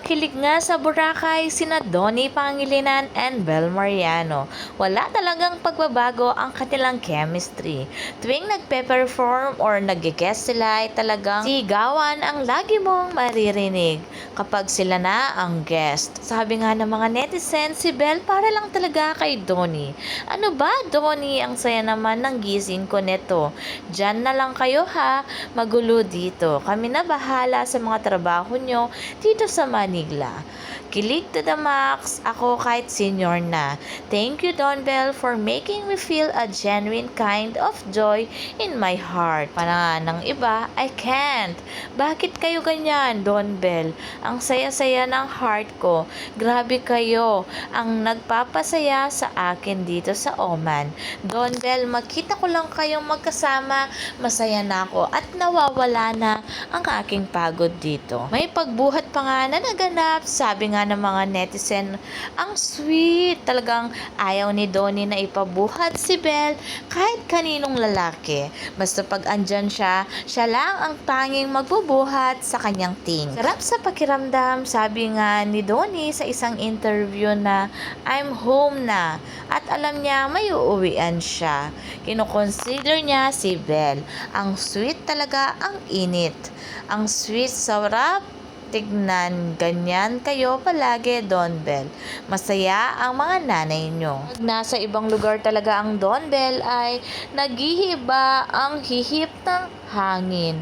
Nagpakilig nga sa Boracay sina Donnie Pangilinan and Bel Mariano. Wala talagang pagbabago ang kanilang chemistry. Tuwing nagpe-perform or nag-guest sila ay talagang sigawan ang lagi mong maririnig kapag sila na ang guest. Sabi nga ng mga netizens, si Bel para lang talaga kay Donnie. Ano ba, Donnie? Ang saya naman ng gising ko neto. Diyan na lang kayo ha, magulo dito. Kami na bahala sa mga trabaho nyo dito sa Manila. Kilig to the max, ako kahit senior na. Thank you, Don Bell, for making me feel a genuine kind of joy in my heart. Para ng iba, I can't. Bakit kayo ganyan, Don Bell? Ang saya-saya ng heart ko. Grabe kayo, ang nagpapasaya sa akin dito sa Oman. Don Bell, makita ko lang kayong magkasama, masaya na ako at nawawala na ang aking pagod dito. May pagbuhat pa nga na naganap, sabi nga ng mga netizen, ang sweet, talagang ayaw ni Donnie na ipabuhat si Bel kahit kaninong lalaki. Basta pag andyan siya, siya lang ang tanging magbubuhat sa kanyang ting. Sarap sa pakiramdam, sabi nga ni Donnie sa isang interview na I'm home na at alam niya may uuwian siya. Kinoconsider niya si Bel. Ang sweet talaga, ang init. Ang sweet, sarap tignan. Ganyan kayo palagi, Don Bell. Masaya ang mga nanay nyo. Pag nasa ibang lugar talaga ang Don Bell ay naghihiba ang hihip ng hangin.